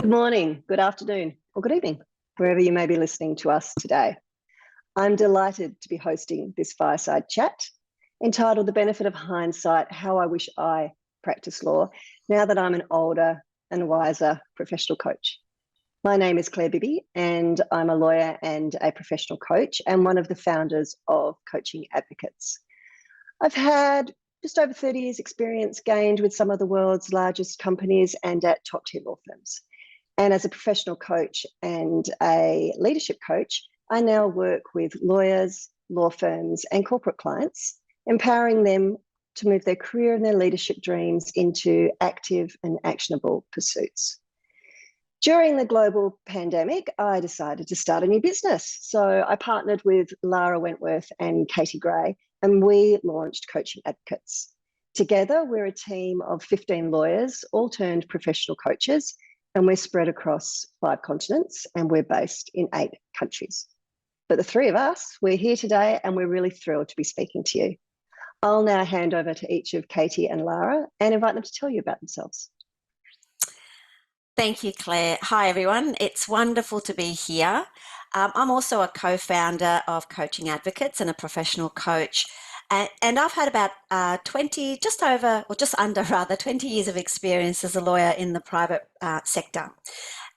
Good morning, good afternoon, or good evening, wherever you may be listening to us today. I'm delighted to be hosting this fireside chat entitled The Benefit of Hindsight, How I Wish I Practiced Law, now that I'm an older and wiser professional coach. My name is Bibby, and I'm a lawyer and a professional coach and one of the founders of Coaching Advocates. I've had just over 30 years experience gained with some of the world's largest companies and at top tier law firms. And as a professional coach and a leadership coach, I now work with lawyers, law firms, and corporate clients, empowering them to move their career and their leadership dreams into active and actionable pursuits. During the global pandemic, I decided to start a new business. So I partnered with Lara Wentworth and Katie Gray, and we launched Coaching Advocates. Together, we're a team of 15 lawyers, all turned professional coaches, and we're spread across 5 continents, and we're based in 8 countries. But the 3 of us, we're here today, and we're really thrilled to be speaking to you. I'll now hand over to each of Katie and Lara and invite them to tell you about themselves. Thank you, Claire. Hi, everyone. It's wonderful to be here. I'm also a co-founder of Coaching Advocates and a professional coach. And I've had about 20 years of experience as a lawyer in the private sector.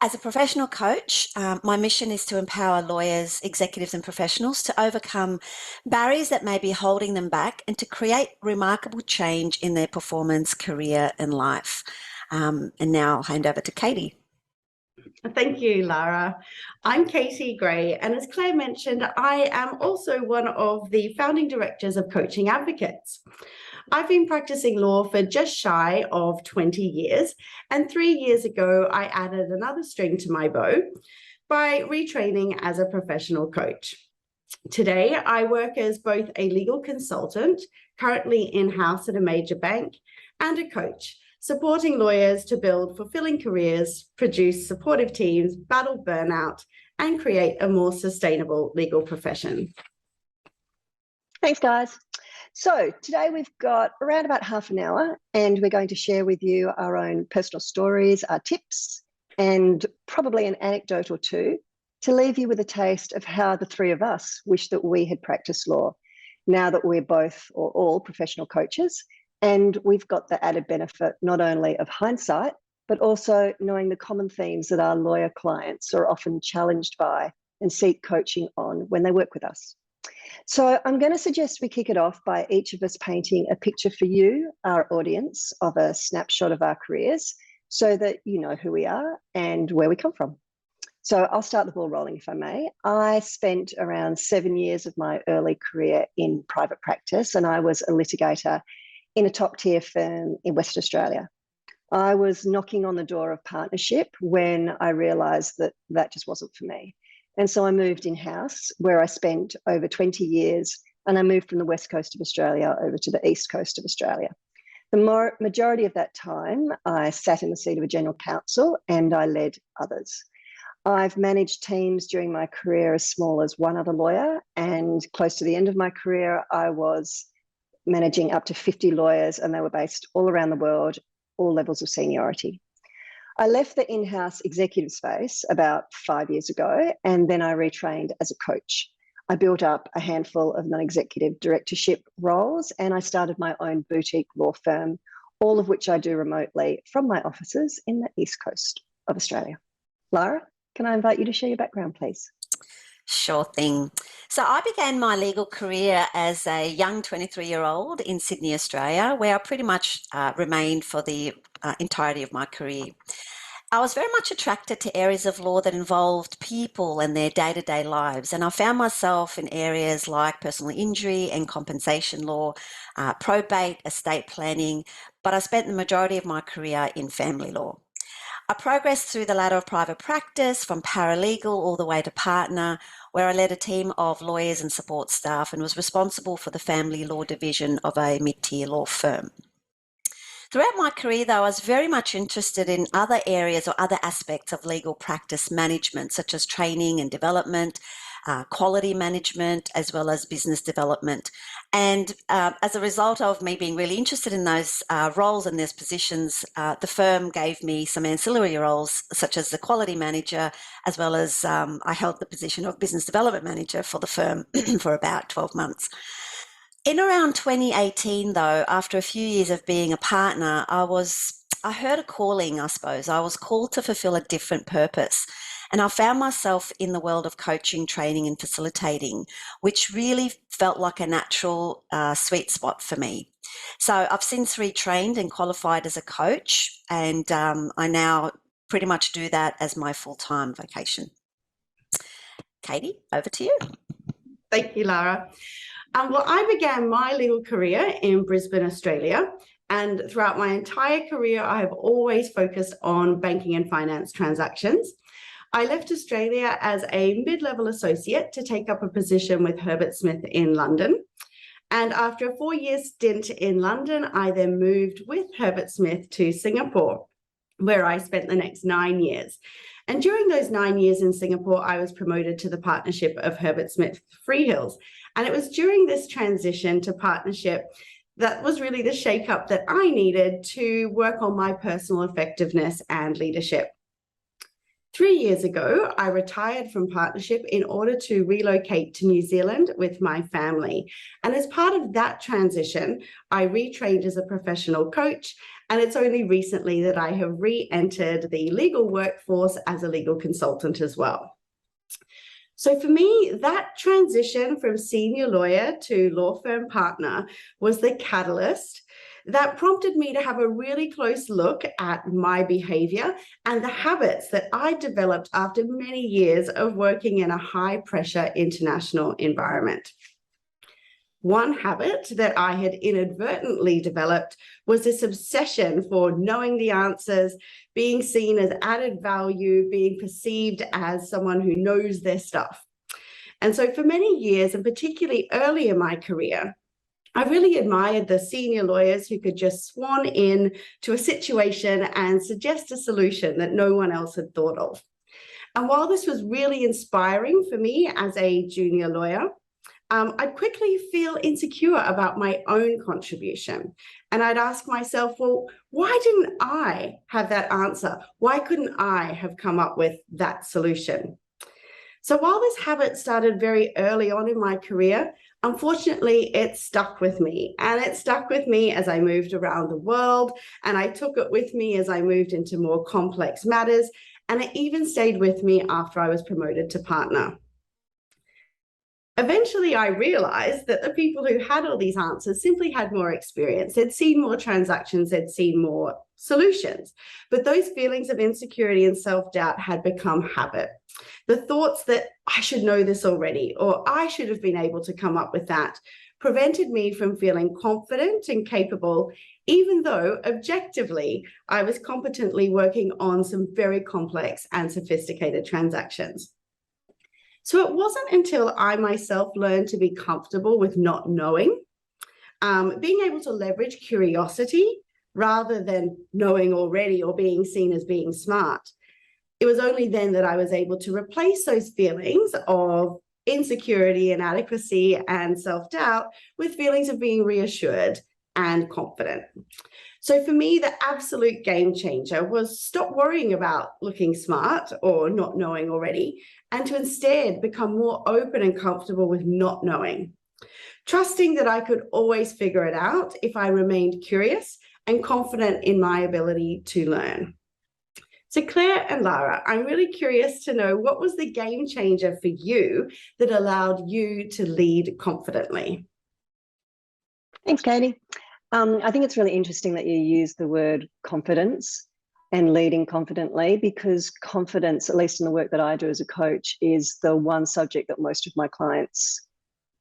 As a professional coach, my mission is to empower lawyers, executives and professionals to overcome barriers that may be holding them back and to create remarkable change in their performance, career and life. And now I'll hand over to Katie. Thank you, Lara. I'm Katie Gray, and as Claire mentioned, I am also one of the founding directors of Coaching Advocates. I've been practicing law for just shy of 20 years, and 3 years ago, I added another string to my bow by retraining as a professional coach. Today, I work as both a legal consultant, currently in-house at a major bank, and a coach, supporting lawyers to build fulfilling careers, produce supportive teams, battle burnout, and create a more sustainable legal profession. Thanks, guys. So today we've got around about half an hour, and we're going to share with you our own personal stories, our tips, and probably an anecdote or two to leave you with a taste of how the 3 of us wish that we had practiced law, now that we're both or all professional coaches. And we've got the added benefit not only of hindsight, but also knowing the common themes that our lawyer clients are often challenged by and seek coaching on when they work with us. So I'm going to suggest we kick it off by each of us painting a picture for you, our audience, of a snapshot of our careers so that you know who we are and where we come from. So I'll start the ball rolling, if I may. I spent around 7 years of my early career in private practice, and I was a litigator in a top-tier firm in Western Australia. I was knocking on the door of partnership when I realised that that just wasn't for me. And so I moved in-house, where I spent over 20 years, and I moved from the west coast of Australia over to the east coast of Australia. The majority of that time, I sat in the seat of a General Counsel and I led others. I've managed teams during my career as small as 1 other lawyer, and close to the end of my career, I was managing up to 50 lawyers, and they were based all around the world, all levels of seniority. I left the in-house executive space about 5 years ago, and then I retrained as a coach. I built up a handful of non-executive directorship roles, and I started my own boutique law firm, all of which I do remotely from my offices in the east coast of Australia. Lara, can I invite you to share your background, please? Sure thing. So I began my legal career as a young 23-year-old in Sydney, Australia, where I pretty much remained for the entirety of my career. I was very much attracted to areas of law that involved people and their day-to-day lives, and I found myself in areas like personal injury and compensation law, probate, estate planning, but I spent the majority of my career in family law. I progressed through the ladder of private practice from paralegal all the way to partner, where I led a team of lawyers and support staff and was responsible for the family law division of a mid-tier law firm. Throughout my career, though, I was very much interested in other areas or other aspects of legal practice management, such as training and development, quality management, as well as business development. And as a result of me being really interested in those roles and those positions, the firm gave me some ancillary roles, such as the quality manager, as well as I held the position of business development manager for the firm for about 12 months. In around 2018, though, after a few years of being a partner, I heard a calling, I suppose. I was called to fulfill a different purpose. And I found myself in the world of coaching, training, and facilitating, which really felt like a natural sweet spot for me. So I've since retrained and qualified as a coach, and I now pretty much do that as my full-time vocation. Katie, over to you. Thank you, Lara. Well, I began my legal career in Brisbane, Australia. And throughout my entire career, I have always focused on banking and finance transactions. I left Australia as a mid-level associate to take up a position with Herbert Smith in London. And after a 4-year stint in London, I then moved with Herbert Smith to Singapore, where I spent the next 9 years. And during those 9 years in Singapore, I was promoted to the partnership of Herbert Smith Freehills. And it was during this transition to partnership that was really the shake-up that I needed to work on my personal effectiveness and leadership. 3 years ago, I retired from partnership in order to relocate to New Zealand with my family. And as part of that transition, I retrained as a professional coach, and it's only recently that I have re-entered the legal workforce as a legal consultant as well. So for me, that transition from senior lawyer to law firm partner was the catalyst that prompted me to have a really close look at my behavior and the habits that I developed after many years of working in a high-pressure international environment. One habit that I had inadvertently developed was this obsession for knowing the answers, being seen as added value, being perceived as someone who knows their stuff. And so for many years, and particularly early in my career, I really admired the senior lawyers who could just swan in to a situation and suggest a solution that no one else had thought of. And while this was really inspiring for me as a junior lawyer, I'd quickly feel insecure about my own contribution. And I'd ask myself, well, why didn't I have that answer? Why couldn't I have come up with that solution? So while this habit started very early on in my career, unfortunately, it stuck with me. And it stuck with me as I moved around the world. And I took it with me as I moved into more complex matters. And it even stayed with me after I was promoted to partner. Eventually, I realized that the people who had all these answers simply had more experience. They'd seen more transactions, they'd seen more solutions. But those feelings of insecurity and self-doubt had become habit. The thoughts that I should know this already, or I should have been able to come up with that, prevented me from feeling confident and capable, even though objectively I was competently working on some very complex and sophisticated transactions. So it wasn't until I myself learned to be comfortable with not knowing, being able to leverage curiosity rather than knowing already or being seen as being smart. It was only then that I was able to replace those feelings of insecurity, inadequacy, and self-doubt with feelings of being reassured and confident. So for me, the absolute game changer was stop worrying about looking smart or not knowing already, and to instead become more open and comfortable with not knowing, trusting that I could always figure it out if I remained curious and confident in my ability to learn. So Claire and Lara, I'm really curious to know, what was the game changer for you that allowed you to lead confidently? Thanks, Katie. I think it's really interesting that you use the word confidence and leading confidently, because confidence, at least in the work that I do as a coach, is the one subject that most of my clients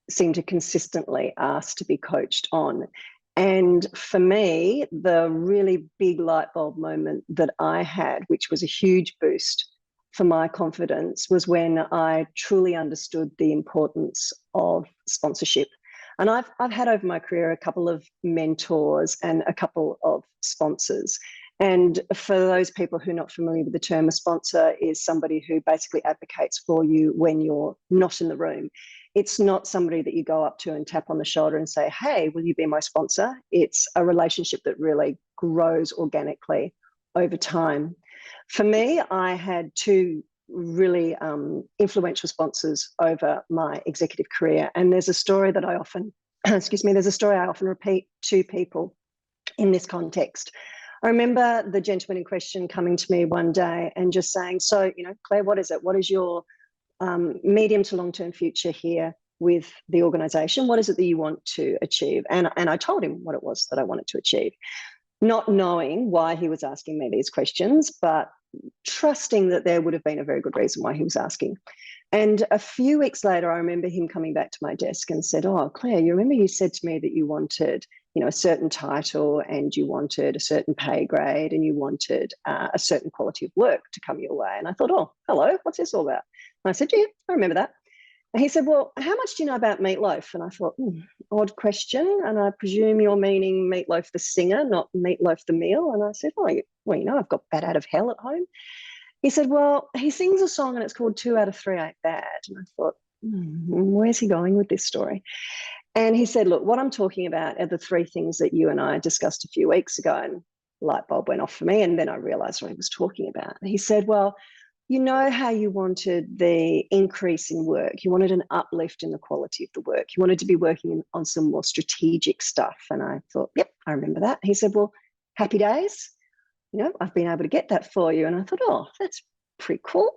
seem to consistently ask to be coached on. And for me, the really big light bulb moment that I had, which was a huge boost for my confidence, was when I truly understood the importance of sponsorship. And I've had over my career a couple of mentors and a couple of sponsors. And for those people who are not familiar with the term, a sponsor is somebody who basically advocates for you when you're not in the room. it's not somebody that you go up to and tap on the shoulder and say, hey, will you be my sponsor? It's a relationship that really grows organically over time. For me, I had two really influential sponsors over my executive career. And there's a story that I often, there's a story I often repeat to people in this context. I remember the gentleman in question coming to me one day and just saying, so, Claire, what is it? What is your medium to long-term future here with the organisation? What is it that you want to achieve? And I told him what it was that I wanted to achieve, not knowing why he was asking me these questions, but trusting that there would have been a very good reason why he was asking. And a few weeks later, I remember him coming back to my desk and said, oh, Claire, you remember you said to me that you wanted, a certain title, and you wanted a certain pay grade, and you wanted a certain quality of work to come your way. And I thought, oh, hello, what's this all about? And I said, yeah, I remember that. And he said, well, how much do you know about Meatloaf? And I thought, odd question. And I presume you're meaning Meatloaf the singer, not Meatloaf the meal. And I said, well, I've got Bat Out of Hell at home. He said, well, he sings a song and it's called 2 out of 3 Ain't Bad. And I thought, where's he going with this story? And he said, look, what I'm talking about are the 3 things that you and I discussed a few weeks ago. And light bulb went off for me. And then I realized what he was talking about. And he said, well, you know how you wanted the increase in work. You wanted an uplift in the quality of the work. You wanted to be working on some more strategic stuff. And I thought, yep, I remember that. He said, well, happy days. I've been able to get that for you. And I thought, oh, that's pretty cool.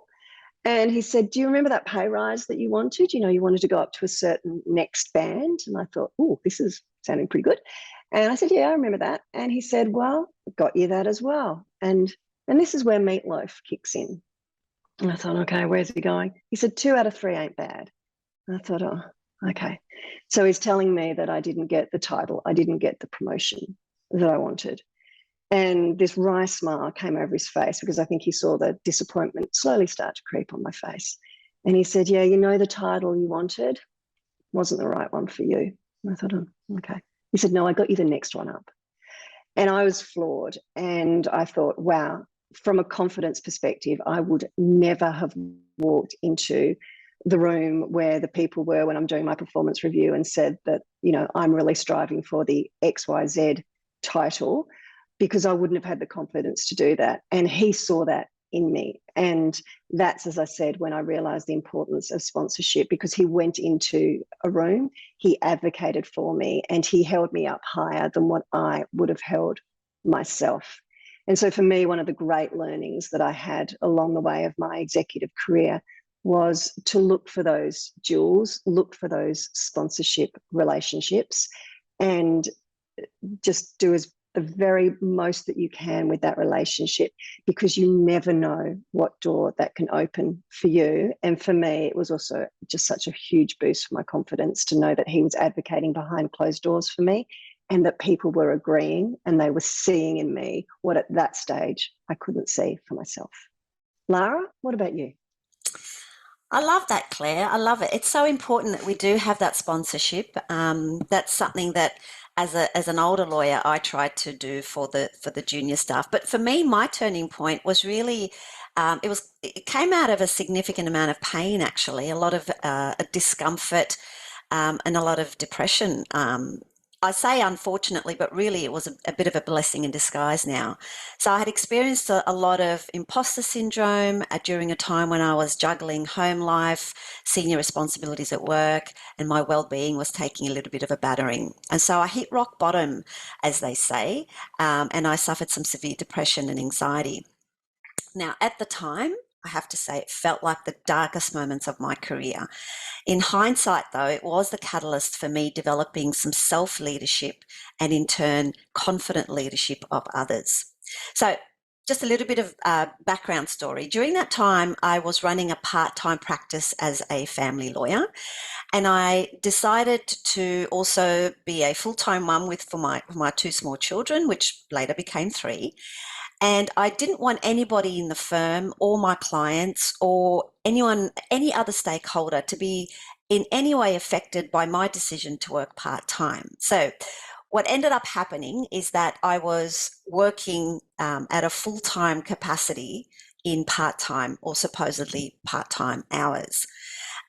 And he said, do you remember that pay rise that you wanted? You wanted to go up to a certain next band. And I thought, oh, this is sounding pretty good. And I said, yeah, I remember that. And he said, well, got you that as well. And this is where Meatloaf kicks in. And I thought, okay, where's he going? He said, 2 out of 3 ain't bad. And I thought, oh, okay. So he's telling me that I didn't get the title. I didn't get the promotion that I wanted. And this wry smile came over his face because I think he saw the disappointment slowly start to creep on my face. And he said, yeah, the title you wanted wasn't the right one for you. And I thought, oh, okay. He said, no, I got you the next one up. And I was floored. And I thought, wow, from a confidence perspective, I would never have walked into the room where the people were when I'm doing my performance review and said that, I'm really striving for the XYZ title, because I wouldn't have had the confidence to do that. And he saw that in me. And that's, as I said, when I realized the importance of sponsorship, because he went into a room, he advocated for me, and he held me up higher than what I would have held myself. And so for me, one of the great learnings that I had along the way of my executive career was to look for those jewels, look for those sponsorship relationships, and just do the very most that you can with that relationship, because you never know what door that can open for you. And for me, it was also just such a huge boost for my confidence to know that he was advocating behind closed doors for me, and that people were agreeing and they were seeing in me what at that stage I couldn't see for myself. Lara, what about you? I love that, Claire. I love it. It's so important that we do have that sponsorship. That's something that, as an older lawyer, I tried to do for the junior staff. But for me, my turning point was really it came out of a significant amount of pain, actually, a lot of discomfort, and a lot of depression. I say unfortunately, but really it was a bit of a blessing in disguise now. So I had experienced a lot of imposter syndrome during a time when I was juggling home life, senior responsibilities at work, and my well-being was taking a little bit of a battering. And so I hit rock bottom, as they say, and I suffered some severe depression and anxiety. Now, at the time, I have to say, it felt like the darkest moments of my career. In hindsight, though, it was the catalyst for me developing some self-leadership and, in turn, confident leadership of others. So just a little bit of background story. During that time, I was running a part-time practice as a family lawyer, and I decided to also be a full-time mum for my 2 small children, which later became 3. And I didn't want anybody in the firm or my clients or any other stakeholder to be in any way affected by my decision to work part-time. So what ended up happening is that I was working at a full-time capacity in part-time or supposedly part-time hours.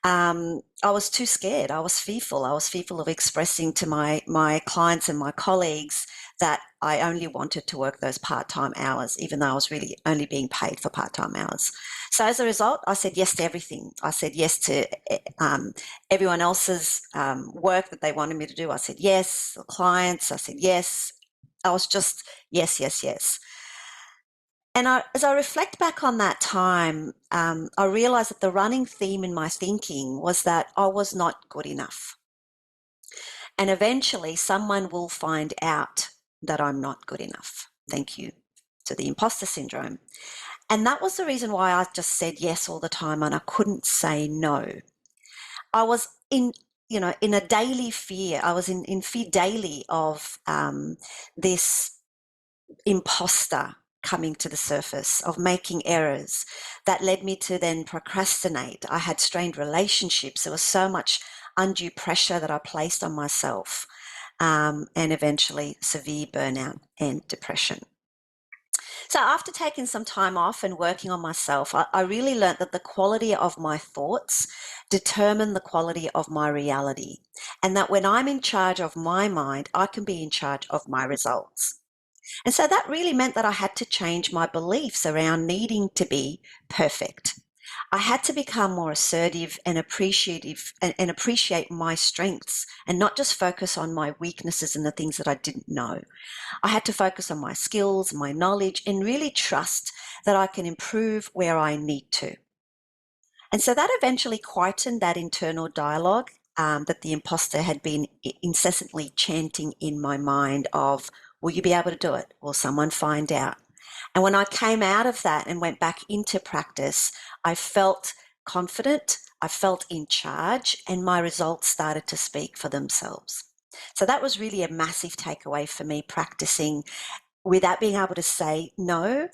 I was too scared. I was fearful. I was fearful of expressing to my clients and my colleagues that I only wanted to work those part-time hours, even though I was really only being paid for part-time hours. So as a result, I said yes to everything. I said yes to everyone else's work that they wanted me to do. I said yes. The clients, I said yes. I was just yes, yes, yes. And as I reflect back on that time, I realized that the running theme in my thinking was that I was not good enough. And eventually someone will find out that I'm not good enough. Thank you to the imposter syndrome. And that was the reason why I just said yes all the time and I couldn't say no. I was in a daily fear. I was in fear daily of this imposter coming to the surface, of making errors that led me to then procrastinate. I had strained relationships. There was so much undue pressure that I placed on myself, and eventually severe burnout and depression. So after taking some time off and working on myself, I really learned that the quality of my thoughts determine the quality of my reality, and that when I'm in charge of my mind, I can be in charge of my results. And so that really meant that I had to change my beliefs around needing to be perfect. I had to become more assertive and appreciative and appreciate my strengths and not just focus on my weaknesses and the things that I didn't know. I had to focus on my skills, my knowledge, and really trust that I can improve where I need to. And so that eventually quietened that internal dialogue that the imposter had been incessantly chanting in my mind of, will you be able to do it? Will someone find out? And when I came out of that and went back into practice, I felt confident, I felt in charge, and my results started to speak for themselves. So that was really a massive takeaway for me, practicing without being able to say no.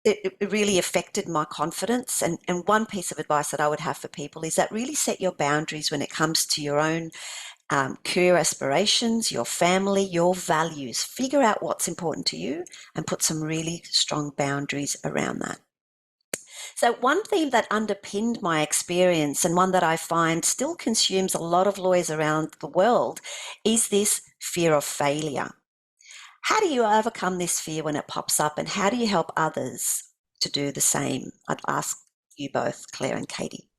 It really affected my confidence. And one piece of advice that I would have for people is that really set your boundaries when it comes to your own career aspirations, your family, your values. Figure out what's important to you and put some really strong boundaries around that. So one theme that underpinned my experience, and one that I find still consumes a lot of lawyers around the world, is this fear of failure. How do you overcome this fear when it pops up, and how do you help others to do the same? I'd ask you both, Claire and Katie.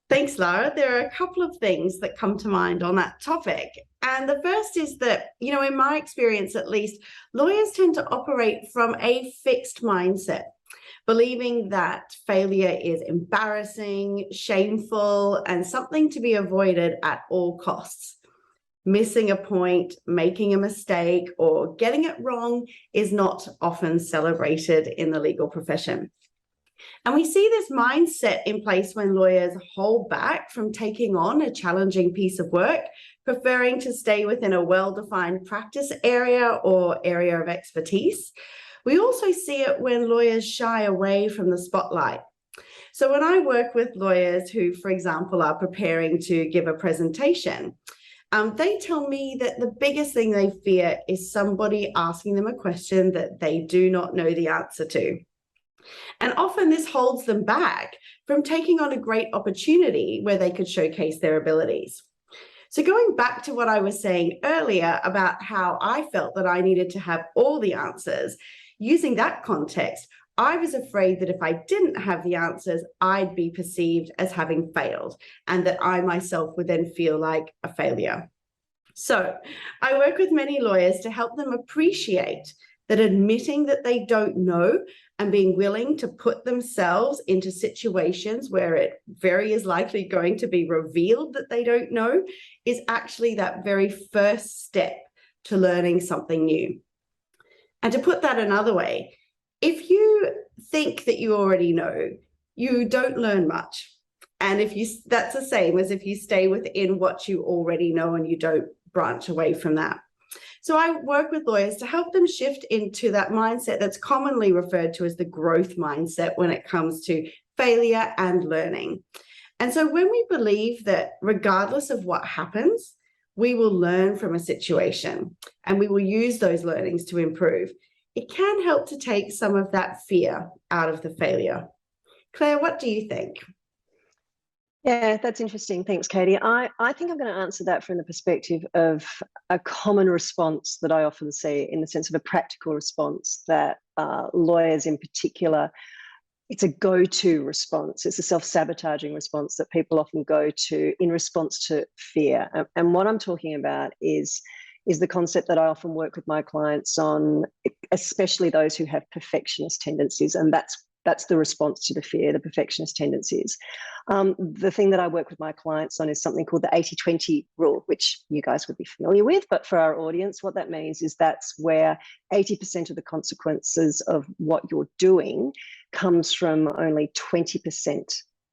Thanks, Lara. There are a couple of things that come to mind on that topic. And the first is that, in my experience at least, lawyers tend to operate from a fixed mindset, believing that failure is embarrassing, shameful, and something to be avoided at all costs. Missing a point, making a mistake, or getting it wrong is not often celebrated in the legal profession. And we see this mindset in place when lawyers hold back from taking on a challenging piece of work, preferring to stay within a well-defined practice area or area of expertise. We also see it when lawyers shy away from the spotlight. So when I work with lawyers who, for example, are preparing to give a presentation, they tell me that the biggest thing they fear is somebody asking them a question that they do not know the answer to. And often this holds them back from taking on a great opportunity where they could showcase their abilities. So going back to what I was saying earlier about how I felt that I needed to have all the answers, using that context, I was afraid that if I didn't have the answers, I'd be perceived as having failed, and that I myself would then feel like a failure. So I work with many lawyers to help them appreciate that admitting that they don't know and being willing to put themselves into situations where it very is likely going to be revealed that they don't know is actually that very first step to learning something new. And to put that another way, if you think that you already know, you don't learn much. And that's the same as if you stay within what you already know and you don't branch away from that. So I work with lawyers to help them shift into that mindset that's commonly referred to as the growth mindset when it comes to failure and learning. And so when we believe that regardless of what happens, we will learn from a situation and we will use those learnings to improve, it can help to take some of that fear out of the failure. Claire, what do you think? Yeah, that's interesting. Thanks, Katie. I think I'm going to answer that from the perspective of a common response that I often see, in the sense of a practical response that lawyers in particular, it's a go-to response. It's a self-sabotaging response that people often go to in response to fear. And what I'm talking about is the concept that I often work with my clients on, especially those who have perfectionist tendencies. And that's the response to the fear, the perfectionist tendencies. The thing that I work with my clients on is something called the 80-20 rule, which you guys would be familiar with. But for our audience, what that means is that's where 80% of the consequences of what you're doing comes from only 20%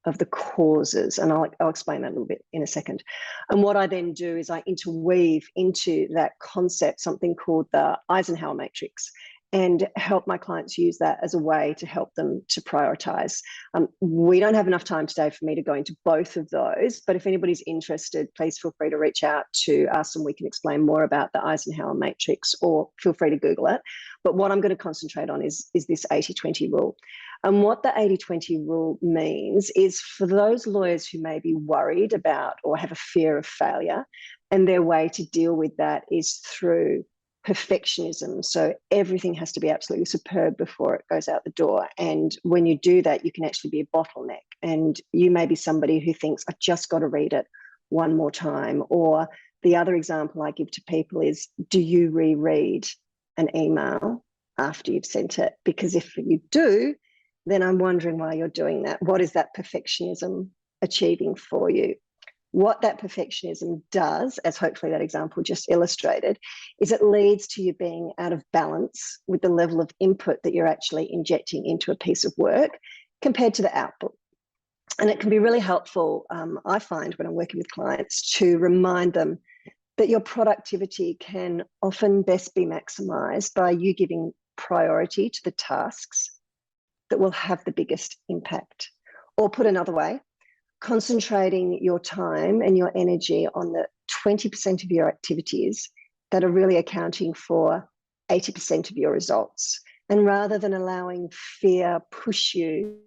of the causes. And I'll explain that a little bit in a second. And what I then do is I interweave into that concept something called the Eisenhower matrix, and help my clients use that as a way to help them to prioritize. We don't have enough time today for me to go into both of those, but if anybody's interested, please feel free to reach out to us and we can explain more about the Eisenhower matrix, or feel free to Google it. But what I'm going to concentrate on is this 80-20 rule. And what the 80-20 rule means is, for those lawyers who may be worried about or have a fear of failure, and their way to deal with that is through perfectionism. So everything has to be absolutely superb before it goes out the door. And when you do that, you can actually be a bottleneck. And you may be somebody who thinks, I just got to read it one more time. Or the other example I give to people is, do you reread an email after you've sent it? Because if you do, then I'm wondering why you're doing that. What is that perfectionism achieving for you? What that perfectionism does, as hopefully that example just illustrated, is it leads to you being out of balance with the level of input that you're actually injecting into a piece of work compared to the output. And it can be really helpful, I find, when I'm working with clients, to remind them that your productivity can often best be maximized by you giving priority to the tasks that will have the biggest impact. Or put another way, concentrating your time and your energy on the 20% of your activities that are really accounting for 80% of your results. And rather than allowing fear push you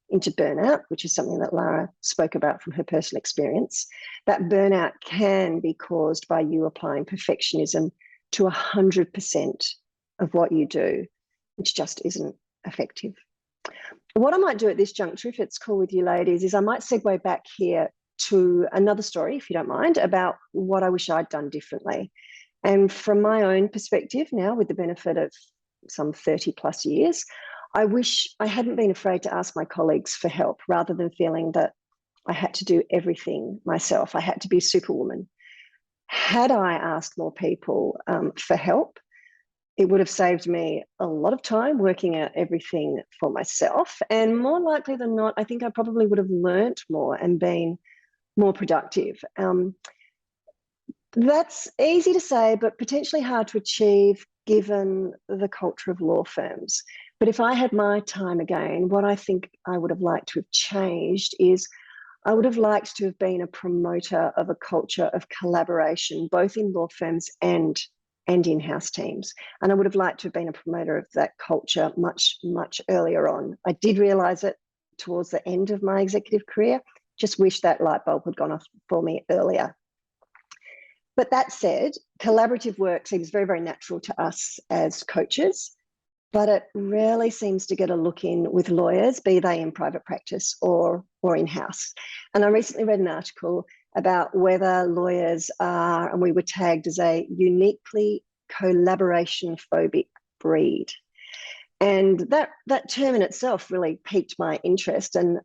into burnout, which is something that Lara spoke about from her personal experience, that burnout can be caused by you applying perfectionism to 100% of what you do, which just isn't effective. What I might do at this juncture, if it's cool with you ladies, is I might segue back here to another story, if you don't mind, about what I wish I'd done differently. And from my own perspective now, with the benefit of some 30 plus years, I wish I hadn't been afraid to ask my colleagues for help, rather than feeling that I had to do everything myself. I had to be Superwoman. Had I asked more people for help, it would have saved me a lot of time working out everything for myself. And more likely than not, I think I probably would have learnt more and been more productive. That's easy to say, but potentially hard to achieve given the culture of law firms. But if I had my time again, what I think I would have liked to have changed is I would have liked to have been a promoter of a culture of collaboration, both in law firms and in-house teams. And I would have liked to have been a promoter of that culture much, much earlier on. I did realise it towards the end of my executive career. Just wish that light bulb had gone off for me earlier. But that said, collaborative work seems very, very natural to us as coaches, but it rarely seems to get a look in with lawyers, be they in private practice or in-house. And I recently read an article about whether lawyers are, and we were tagged as a uniquely collaboration phobic breed. And that term in itself really piqued my interest. And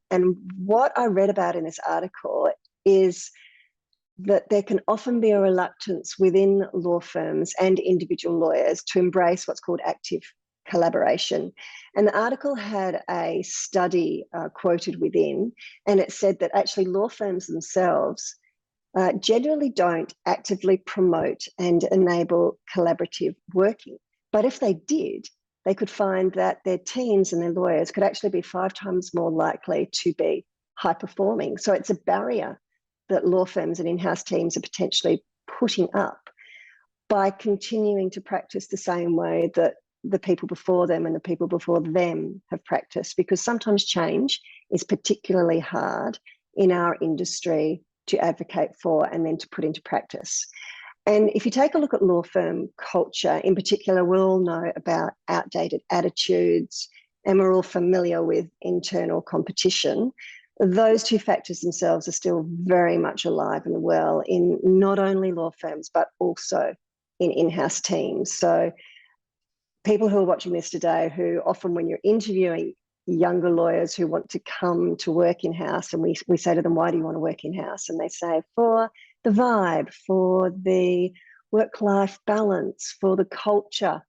what I read about in this article is that there can often be a reluctance within law firms and individual lawyers to embrace what's called active collaboration. And the article had a study quoted within, and it said that actually law firms themselves generally don't actively promote and enable collaborative working. But if they did, they could find that their teams and their lawyers could actually be 5 times more likely to be high performing. So it's a barrier that law firms and in-house teams are potentially putting up by continuing to practice the same way that the people before them and the people before them have practiced, because sometimes change is particularly hard in our industry to advocate for and then to put into practice. And if you take a look at law firm culture in particular, we all know about outdated attitudes and we're all familiar with internal competition. Those two factors themselves are still very much alive and well in not only law firms, but also in in-house teams. So people who are watching this today, who often when you're interviewing younger lawyers who want to come to work in-house, and we say to them, why do you want to work in-house? And they say, for the vibe, for the work-life balance, for the culture.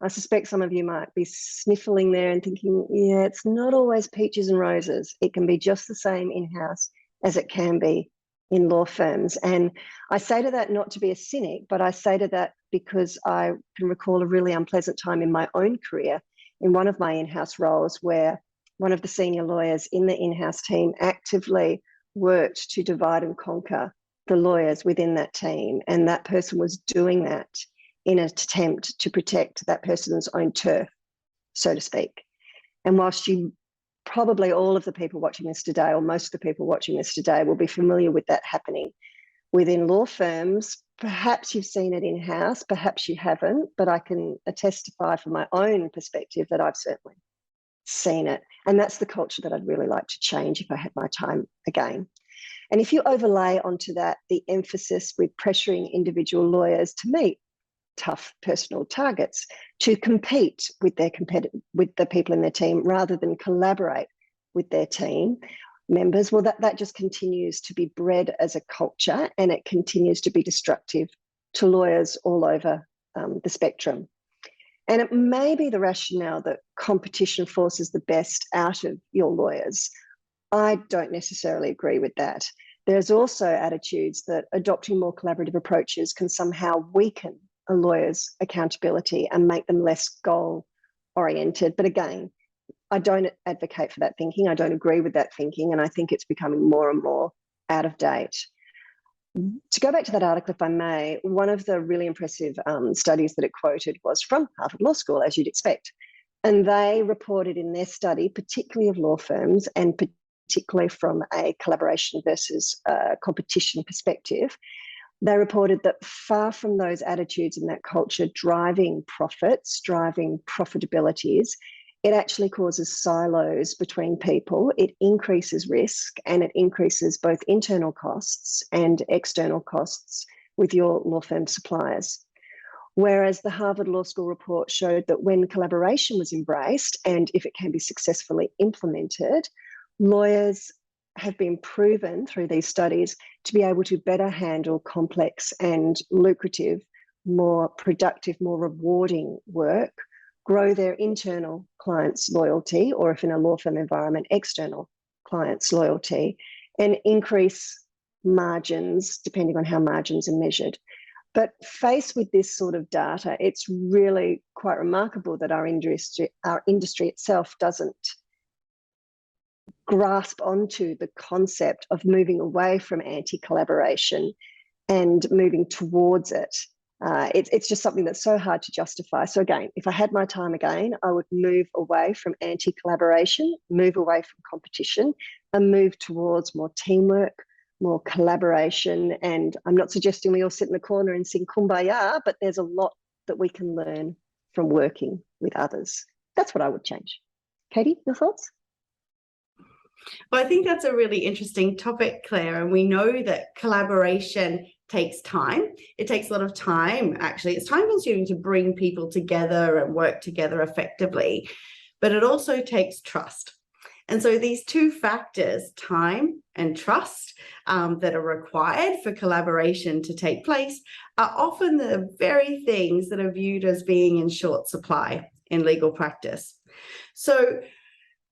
I suspect some of you might be sniffling there and thinking, yeah, it's not always peaches and roses. It can be just the same in-house as it can be in law firms. And I say to that not to be a cynic, but I say to that because I can recall a really unpleasant time in my own career in one of my in-house roles where one of the senior lawyers in the in-house team actively worked to divide and conquer the lawyers within that team. And that person was doing that in an attempt to protect that person's own turf, so to speak. And whilst probably all of the people watching this today, or most of the people watching this today, will be familiar with that happening within law firms, perhaps you've seen it in-house, perhaps you haven't, but I can testify from my own perspective that I've certainly seen it. And that's the culture that I'd really like to change if I had my time again. And if you overlay onto that the emphasis with pressuring individual lawyers to meet tough personal targets, to compete with the people in their team rather than collaborate with their team members, well, that just continues to be bred as a culture, and it continues to be destructive to lawyers all over the spectrum. And it may be the rationale that competition forces the best out of your lawyers. I don't necessarily agree with that. There's also attitudes that adopting more collaborative approaches can somehow weaken a lawyer's accountability and make them less goal-oriented. But again, I don't advocate for that thinking. I don't agree with that thinking, and I think it's becoming more and more out of date. To go back to that article, if I may, one of the really impressive studies that it quoted was from Harvard Law School, as you'd expect. And they reported in their study, particularly of law firms and particularly from a collaboration versus competition perspective, they reported that far from those attitudes and that culture driving profits, driving profitabilities, it actually causes silos between people. It increases risk and it increases both internal costs and external costs with your law firm suppliers. Whereas the Harvard Law School report showed that when collaboration was embraced and if it can be successfully implemented, lawyers have been proven through these studies to be able to better handle complex and lucrative, more productive, more rewarding work, grow their internal clients' loyalty, or if in a law firm environment, external clients' loyalty, and increase margins, depending on how margins are measured. But faced with this sort of data, it's really quite remarkable that our industry itself doesn't grasp onto the concept of moving away from anti-collaboration and moving towards it. It's just something that's so hard to justify. So again, if I had my time again, I would move away from anti-collaboration, move away from competition, and move towards more teamwork, more collaboration. And I'm not suggesting we all sit in the corner and sing Kumbaya, but there's a lot that we can learn from working with others. That's what I would change. Katie, your thoughts? Well, I think that's a really interesting topic, Claire, and we know that collaboration takes time. It takes a lot of time, actually. It's time consuming to bring people together and work together effectively, but it also takes trust. And so these two factors, time and trust, that are required for collaboration to take place are often the very things that are viewed as being in short supply in legal practice. So,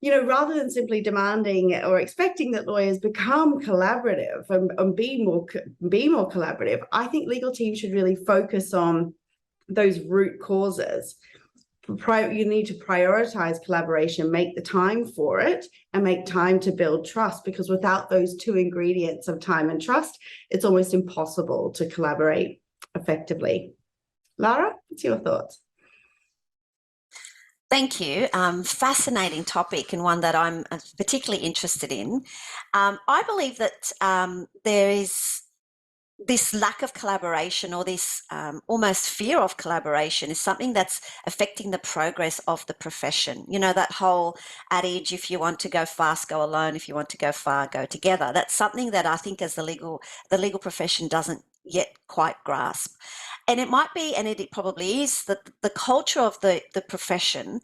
rather than simply demanding or expecting that lawyers become collaborative and be more collaborative, I think legal teams should really focus on those root causes. You need to prioritize collaboration, make the time for it, and make time to build trust, because without those two ingredients of time and trust, it's almost impossible to collaborate effectively. Lara, what's your thoughts? Thank you. Fascinating topic, and one that I'm particularly interested in. I believe that there is this lack of collaboration, or this almost fear of collaboration, is something that's affecting the progress of the profession. You know, that whole adage, if you want to go fast, go alone. If you want to go far, go together. That's something that I think as the legal profession doesn't yet quite grasp. And it might be, and it probably is, that the culture of the profession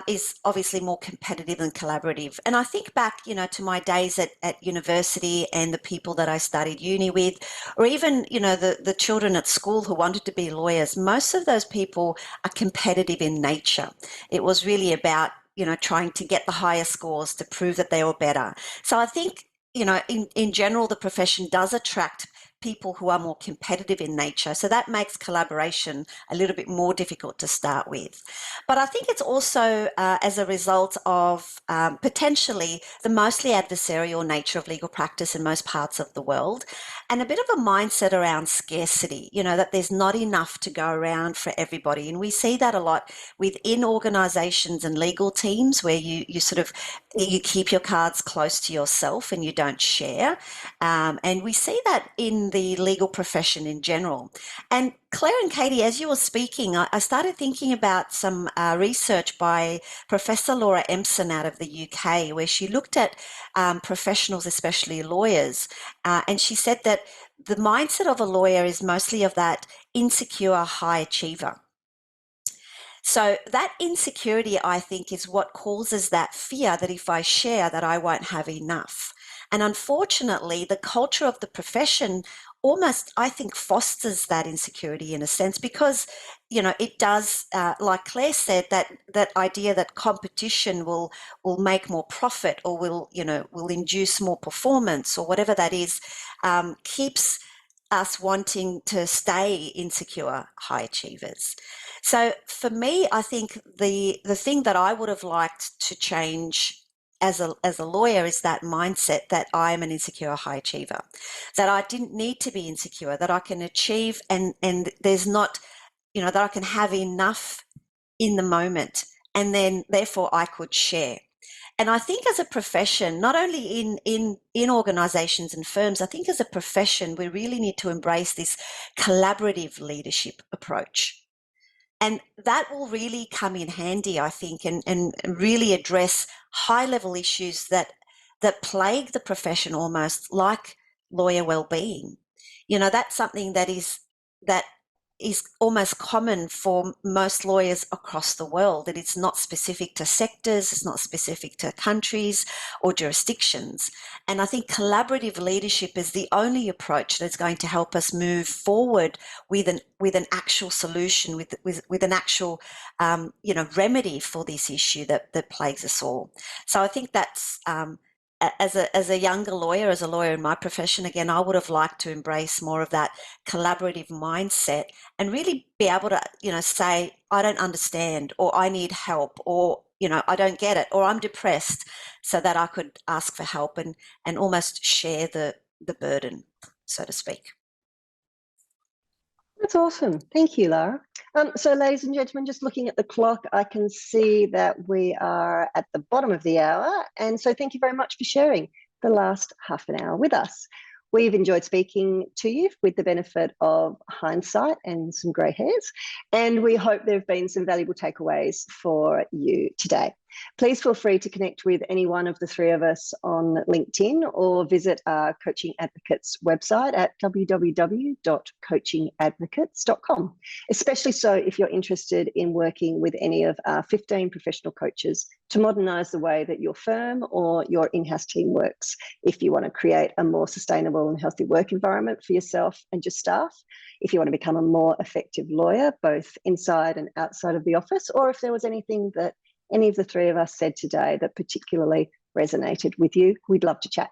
is obviously more competitive and collaborative. And I think back, you know, to my days at university and the people that I studied uni with, or even, you know, the children at school who wanted to be lawyers. Most of those people are competitive in nature. It was really about, you know, trying to get the higher scores to prove that they were better. So I think, you know, in general, the profession does attract people who are more competitive in nature. So that makes collaboration a little bit more difficult to start with. But I think it's also as a result of potentially the mostly adversarial nature of legal practice in most parts of the world, and a bit of a mindset around scarcity, you know, that there's not enough to go around for everybody. And we see that a lot within organisations and legal teams, where you sort of, you keep your cards close to yourself and you don't share. And we see that in the legal profession in general. And Claire and Katie, as you were speaking, I started thinking about some research by Professor Laura Wentworth out of the UK, where she looked at professionals, especially lawyers, and she said that the mindset of a lawyer is mostly of that insecure high achiever. So that insecurity, I think, is what causes that fear that if I share, that I won't have enough. And unfortunately, the culture of the profession almost, I think, fosters that insecurity in a sense, because, you know, it does, like Claire said, that idea that competition will make more profit, or will induce more performance, or whatever that is, keeps us wanting to stay insecure high achievers. So for me, I think the thing that I would have liked to change as a lawyer is that mindset that I am an insecure high achiever, that I didn't need to be insecure, that I can achieve, and there's not, you know, that I can have enough in the moment, and then therefore I could share. And I think as a profession, not only in organisations and firms, I think as a profession, we really need to embrace this collaborative leadership approach. And that will really come in handy, I think, and really address high-level issues that plague the profession, almost like lawyer well-being. You know, that's something that is almost common for most lawyers across the world. That it's not specific to sectors, it's not specific to countries or jurisdictions. And I think collaborative leadership is the only approach that's going to help us move forward with an actual solution, with an actual remedy for this issue that plagues us all. So I think that's as a younger lawyer, as a lawyer in my profession, again, I would have liked to embrace more of that collaborative mindset and really be able to, you know, say, I don't understand, or I need help, or, you know, I don't get it, or I'm depressed, so that I could ask for help and almost share the burden, so to speak. That's awesome. Thank you, Lara. So ladies and gentlemen, just looking at the clock, I can see that we are at the bottom of the hour. And so thank you very much for sharing the last half an hour with us. We've enjoyed speaking to you with the benefit of hindsight and some grey hairs, and we hope there have been some valuable takeaways for you today. Please feel free to connect with any one of the three of us on LinkedIn, or visit our Coaching Advocates website at www.coachingadvocates.com, especially so if you're interested in working with any of our 15 professional coaches to modernise the way that your firm or your in-house team works, if you want to create a more sustainable and healthy work environment for yourself and your staff, if you want to become a more effective lawyer, both inside and outside of the office, or if there was anything that any of the three of us said today that particularly resonated with you, we'd love to chat.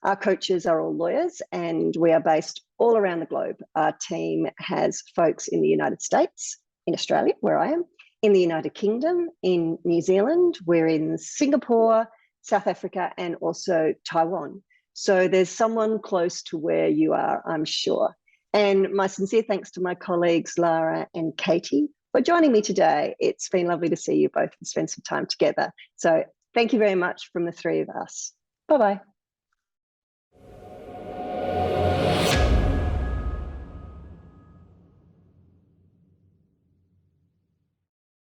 Our coaches are all lawyers, and we are based all around the globe. Our team has folks in the United States, in Australia, where I am, in the United Kingdom, in New Zealand, we're in Singapore, South Africa, and also Taiwan. So there's someone close to where you are, I'm sure. And my sincere thanks to my colleagues, Lara and Katie, for joining me today. It's been lovely to see you both and spend some time together. So thank you very much from the three of us. Bye-bye.